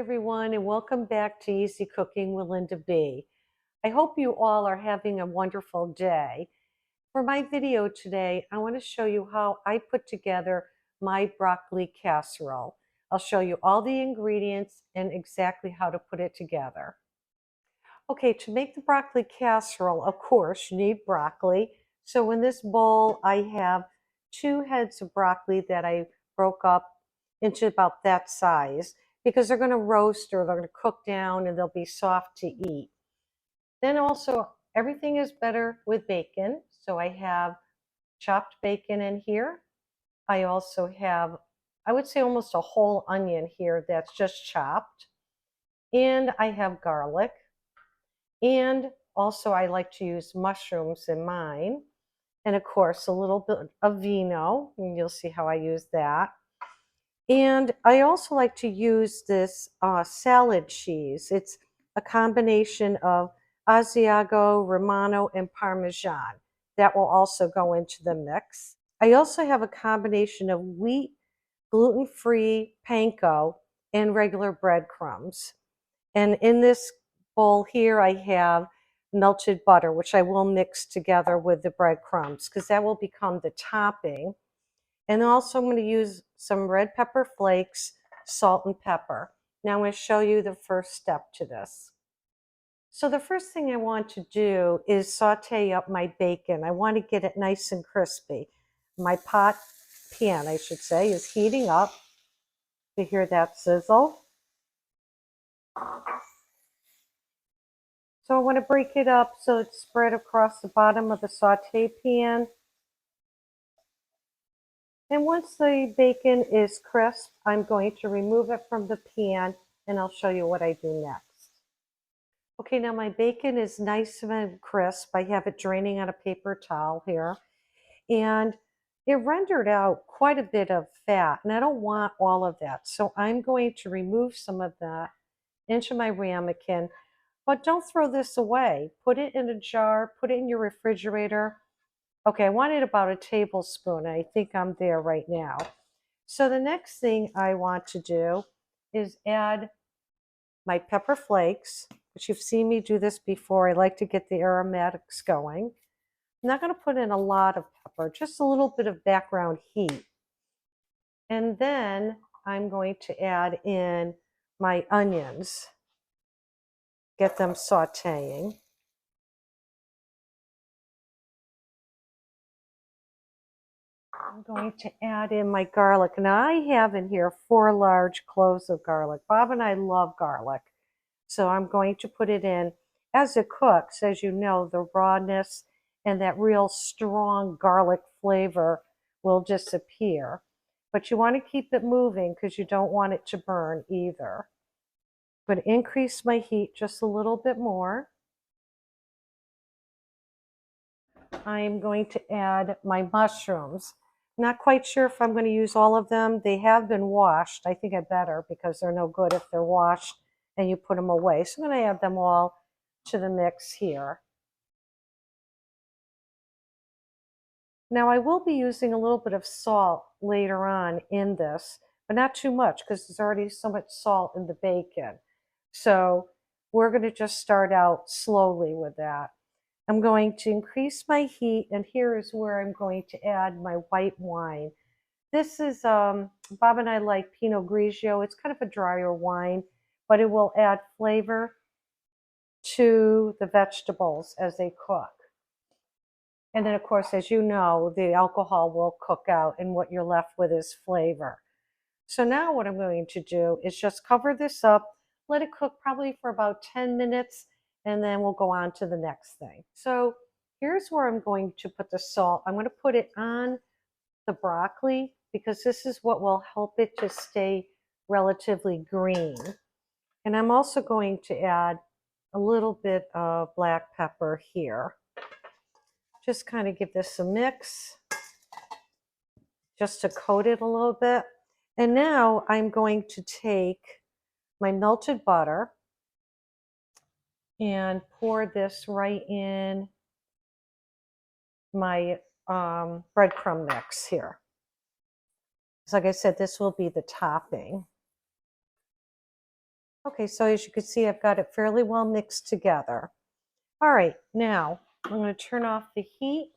everyone, and welcome back to Easy Cooking with Linda B. I hope you all are having a wonderful day. For my video today, I want to show you how I put together my broccoli casserole. I'll show you all the ingredients and exactly how to put it together. Okay, to make the broccoli casserole, of course, you need broccoli. So in this bowl, I have 2 heads of broccoli that I broke up into about that size because they're going to roast or they're going to cook down and they'll be soft to eat. Then also, everything is better with bacon. So I have chopped bacon in here. I also have, I would say, almost a whole onion here that's just chopped. And I have garlic. And also I like to use mushrooms in mine. And of course, a little bit of vino, and you'll see how I use that. And I also like to use this salad cheese. It's a combination of Asiago, Romano, and Parmesan. That will also go into the mix. I also have a combination of wheat, gluten-free panko, and regular breadcrumbs. And in this bowl here, I have melted butter, which I will mix together with the breadcrumbs because that will become the topping. And also I'm going to use some red pepper flakes, salt, and pepper. Now I'm going to show you the first step to this. So the first thing I want to do is saute up my bacon. I want to get it nice and crispy. My pan, I should say, is heating up. You hear that sizzle? So I want to break it up so it's spread across the bottom of the saute pan. And once the bacon is crisp, I'm going to remove it from the pan and I'll show you what I do next. Okay, now my bacon is nice and crisp. I have it draining on a paper towel here. And it rendered out quite a bit of fat, and I don't want all of that. So I'm going to remove some of that into my ramekin. But don't throw this away. Put it in a jar, put it in your refrigerator. Okay, I wanted about a tablespoon. I think I'm there right now. So the next thing I want to do is add my pepper flakes, which you've seen me do this before. I like to get the aromatics going. I'm not going to put in a lot of pepper, just a little bit of background heat. And then I'm going to add in my onions. Get them sauteing. I'm going to add in my garlic. Now I have in here 4 large cloves of garlic. Bob and I love garlic. So I'm going to put it in. As it cooks, as you know, the rawness and that real strong garlic flavor will disappear. But you want to keep it moving because you don't want it to burn either. I'm going to increase my heat just a little bit more. I'm going to add my mushrooms. Not quite sure if I'm going to use all of them. They have been washed. I think I better because they're no good if they're washed and you put them away. So I'm going to add them all to the mix here. Now I will be using a little bit of salt later on in this, but not too much because there's already so much salt in the bacon. So we're going to just start out slowly with that. I'm going to increase my heat, and here is where I'm going to add my white wine. This is, Bob and I like Pinot Grigio. It's kind of a drier wine, but it will add flavor to the vegetables as they cook. And then, of course, as you know, the alcohol will cook out, and what you're left with is flavor. So now what I'm going to do is just cover this up, let it cook probably for about 10 minutes, and then we'll go on to the next thing. So here's where I'm going to put the salt. I'm going to put it on the broccoli because this is what will help it to stay relatively green. And I'm also going to add a little bit of black pepper here. Just kind of give this a mix, just to coat it a little bit. And now I'm going to take my melted butter and pour this right in my breadcrumb mix here. So like I said, this will be the topping. Okay, so as you can see, I've got it fairly well mixed together. All right, now I'm going to turn off the heat.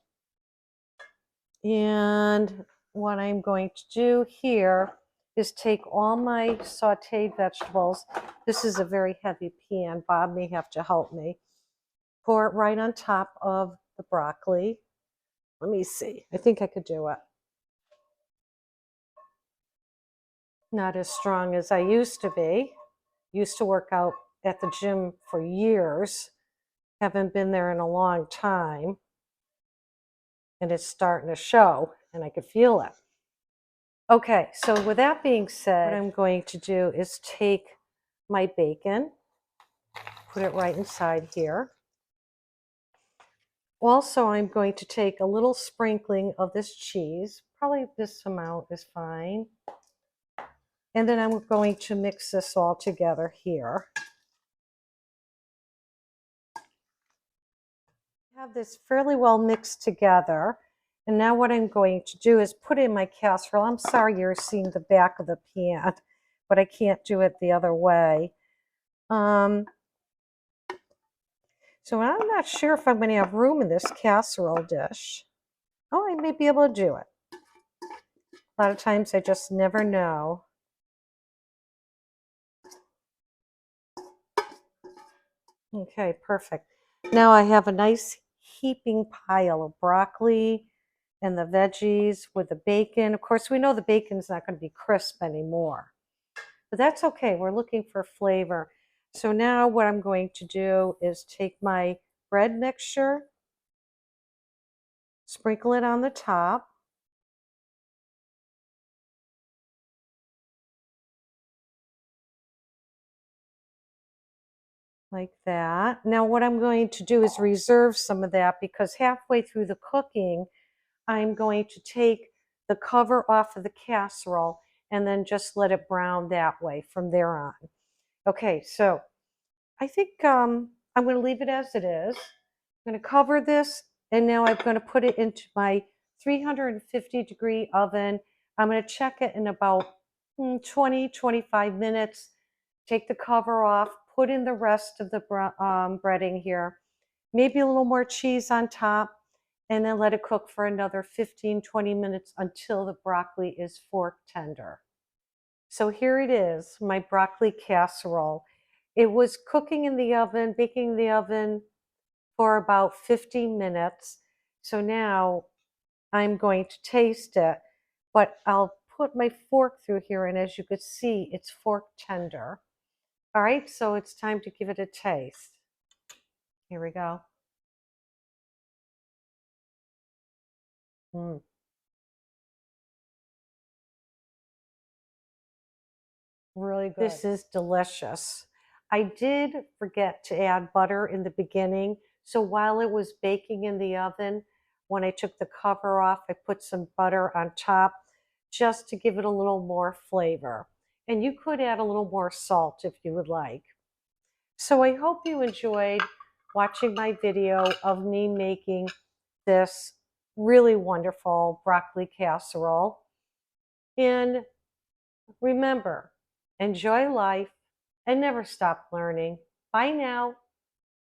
And what I'm going to do here is take all my sauteed vegetables. This is a very heavy pan. Bob may have to help me. Pour it right on top of the broccoli. Let me see. I think I could do it. Not as strong as I used to be. Used to work out at the gym for years. Haven't been there in a long time. And it's starting to show, and I could feel it. Okay, so with that being said, what I'm going to do is take my bacon, put it right inside here. Also, I'm going to take a little sprinkling of this cheese. Probably this amount is fine. And then I'm going to mix this all together here. Have this fairly well mixed together. And now what I'm going to do is put in my casserole. I'm sorry you're seeing the back of the pan, but I can't do it the other way. So I'm not sure if I'm going to have room in this casserole dish. Oh, I may be able to do it. A lot of times I just never know. Okay, perfect. Now I have a nice heaping pile of broccoli and the veggies with the bacon. Of course, we know the bacon's not going to be crisp anymore, but that's okay. We're looking for flavor. So now what I'm going to do is take my bread mixture, sprinkle it on the top. Like that. Now what I'm going to do is reserve some of that because halfway through the cooking, I'm going to take the cover off of the casserole and then just let it brown that way from there on. Okay, so I think I'm going to leave it as it is. I'm going to cover this and now I'm going to put it into my 350-degree oven. I'm going to check it in about 20-25 minutes. Take the cover off, put in the rest of the breading here, maybe a little more cheese on top, and then let it cook for another 15-20 minutes until the broccoli is fork tender. So here it is, my broccoli casserole. It was cooking in the oven, baking in the oven for about 15 minutes. So now I'm going to taste it, but I'll put my fork through here, and as you could see, it's fork tender. All right, so it's time to give it a taste. Here we go. Really good. This is delicious. I did forget to add butter in the beginning. So while it was baking in the oven, when I took the cover off, I put some butter on top just to give it a little more flavor. And you could add a little more salt if you would like. So I hope you enjoyed watching my video of me making this really wonderful broccoli casserole. And remember, enjoy life and never stop learning. Bye now.